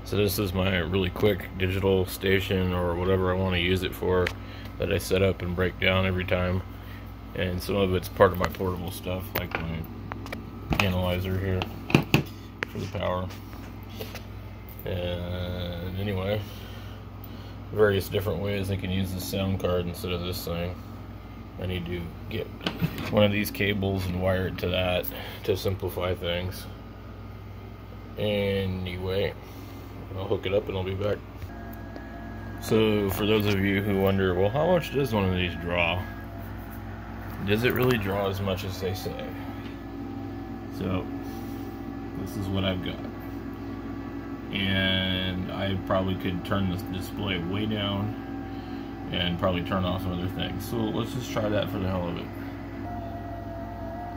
So this is my really quick digital station, or whatever I want to use it for, that I set up and break down every time. And some of it's part of my portable stuff, like my analyzer here for the power. And anyway, various different ways I can use this sound card instead of this thing. I need to get one of these cables and wire it to that to simplify things. Anyway, I'll hook it up and I'll be back. So for those of you who wonder, well, how much does one of these draw? Does it really draw as much as they say? So this is what I've got, and I probably could turn this display way down and probably turn off some other things. So let's just try that for the hell of it.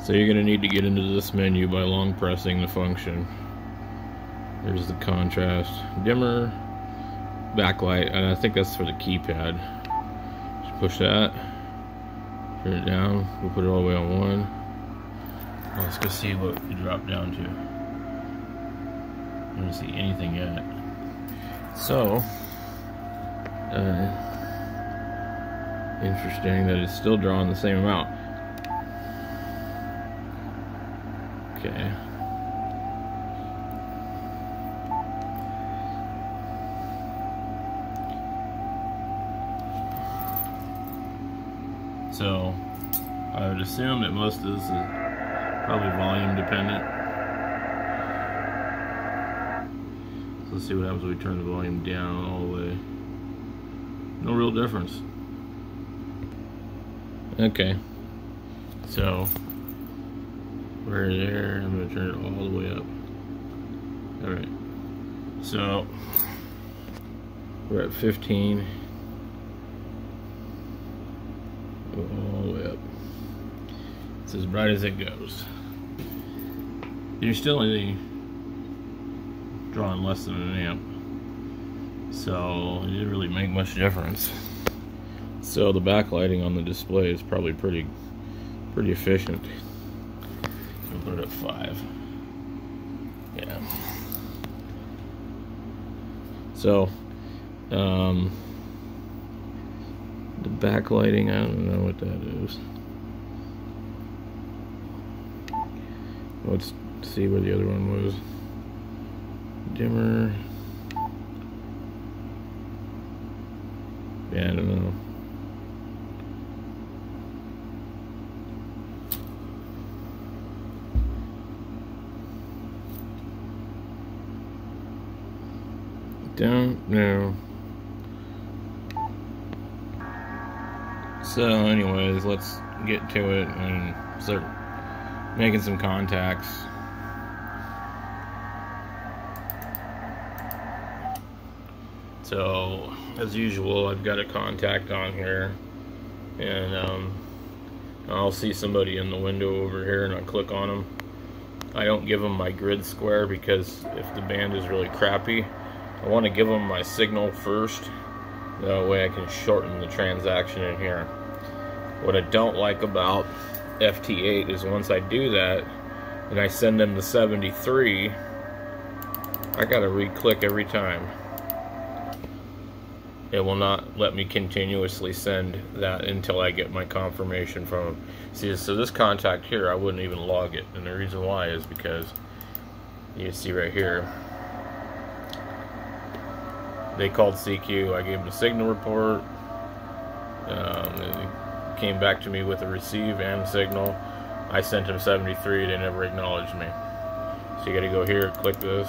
So you're gonna need to get into this menu by long pressing the function. There's the contrast, dimmer, backlight, and I think that's for the keypad. Just push that, turn it down, we'll put it all the way on 1. Let's go see what we drop down to. I don't see anything yet. So, interesting that it's still drawing the same amount. Okay. So, I would assume that most of this is probably volume dependent. So let's see what happens when we turn the volume down all the way. No real difference. Okay. So, we're there. I'm going to turn it all the way up. Alright. So, we're at 15. All the way up. It's as bright as it goes. You're still only drawing less than an amp, so it didn't really make much difference. So the backlighting on the display is probably pretty efficient. We'll put it at 5. Yeah. So the backlighting, I don't know what that is. Let's see where the other one was. Dimmer. Yeah, I don't know. Don't know. So anyways, let's get to it and start making some contacts. So as usual, I've got a contact on here, and I'll see somebody in the window over here and I click on them. I don't give them my grid square because if the band is really crappy, I want to give them my signal first. That way I can shorten the transaction in here. What I don't like about FT8 is once I do that and I send them the 73, I gotta re-click every time. It will not let me continuously send that until I get my confirmation from them. See, so this contact here, I wouldn't even log it, and the reason why is because you can see right here, they called CQ, I gave them a signal report, it came back to me with a receive and signal. I sent them 73, they never acknowledged me. So you gotta go here, click this.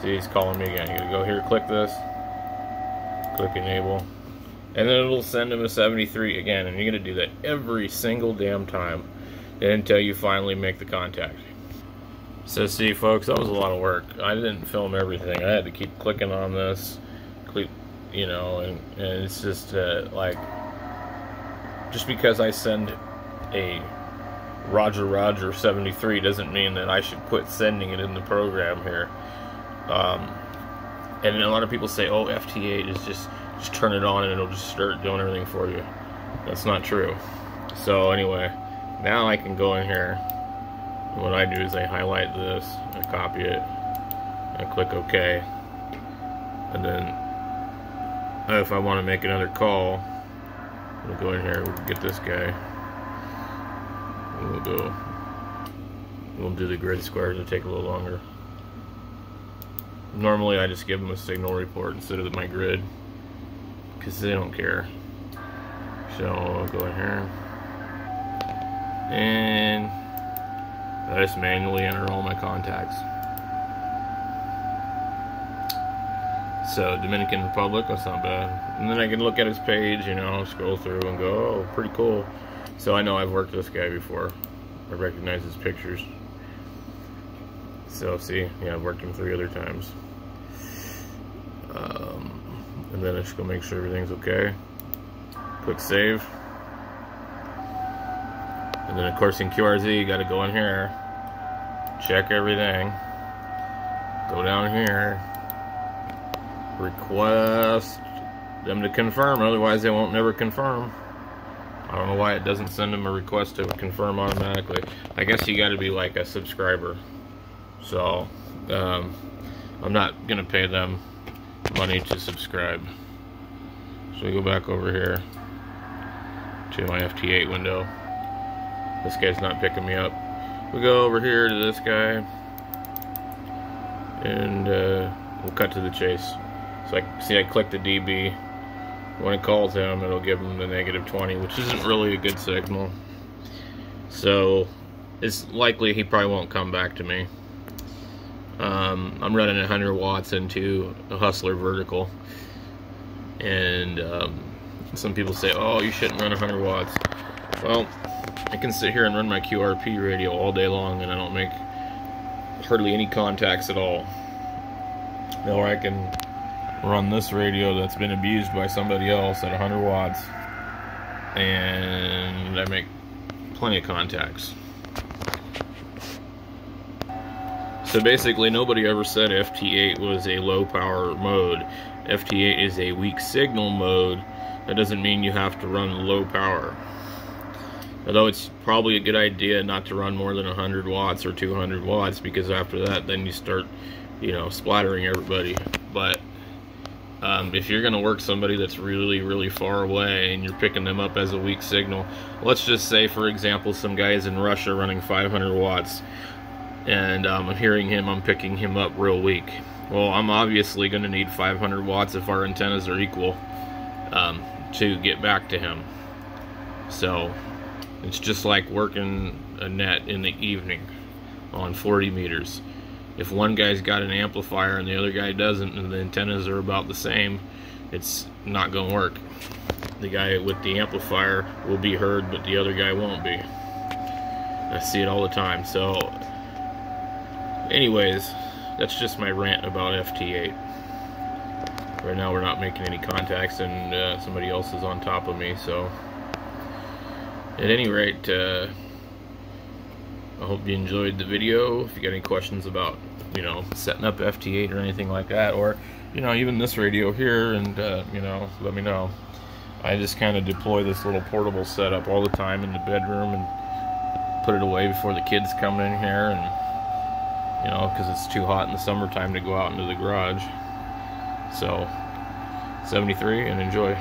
See, he's calling me again. You gotta go here, click this, click enable, and then it'll send him a 73 again, and you're gonna do that every single damn time until you finally make the contact. So see folks, that was a lot of work. I didn't film everything. I had to keep clicking on this, you know, and it's just like, just because I send a Roger 73 doesn't mean that I should quit sending it in the program here. And a lot of people say, oh, FT8 is just turn it on and it'll just start doing everything for you. That's not true. So anyway, now I can go in here. What I do is I highlight this, I copy it, and click OK. And then if I want to make another call, we'll go in here, we'll get this guy, and we'll do the grid squares. It'll take a little longer. Normally I just give them a signal report instead of my grid, because they don't care. So I'll go in here, and I just manually enter all my contacts. So Dominican Republic, that's not bad. And then I can look at his page, you know, scroll through and go, oh, pretty cool. So I know I've worked with this guy before. I recognize his pictures. So see, yeah, I've worked him 3 other times. And then I just go make sure everything's okay. Click save. And then of course in QRZ you gotta go in here, check everything, go down here, request them to confirm, otherwise they won't never confirm. I don't know why it doesn't send them a request to confirm automatically. I guess you got to be like a subscriber. So I'm not gonna pay them money to subscribe. So we go back over here to my FT8 window. This guy's not picking me up. We go over here to this guy, and we'll cut to the chase. So I click the DB. When it calls him, it'll give him the -20, which isn't really a good signal. So it's likely he probably won't come back to me. I'm running 100 watts into a Hustler vertical, and some people say, oh, you shouldn't run 100 watts. Well, I can sit here and run my QRP radio all day long, and I don't make hardly any contacts at all. Or I can run this radio that's been abused by somebody else at 100 watts, and I make plenty of contacts. So basically nobody ever said FT8 was a low power mode. FT8 is a weak signal mode. That doesn't mean you have to run low power. Although it's probably a good idea not to run more than 100 watts or 200 watts, because after that then you start, you know, splattering everybody. But if you're gonna work somebody that's really far away and you're picking them up as a weak signal, let's just say for example some guys in Russia running 500 watts, and I'm hearing him, I'm picking him up real weak. Well, I'm obviously gonna need 500 watts if our antennas are equal to get back to him. So it's just like working a net in the evening on 40 meters. If one guy's got an amplifier and the other guy doesn't, and the antennas are about the same, it's not going to work. The guy with the amplifier will be heard, but the other guy won't be. I see it all the time. So anyways, that's just my rant about FT8. Right now we're not making any contacts, and somebody else is on top of me. So at any rate, I hope you enjoyed the video. If you got any questions about, you know, setting up FT8 or anything like that, or, you know, even this radio here, and you know, let me know. I just kind of deploy this little portable setup all the time in the bedroom and put it away before the kids come in here, and, you know, because it's too hot in the summertime to go out into the garage. So 73 and enjoy.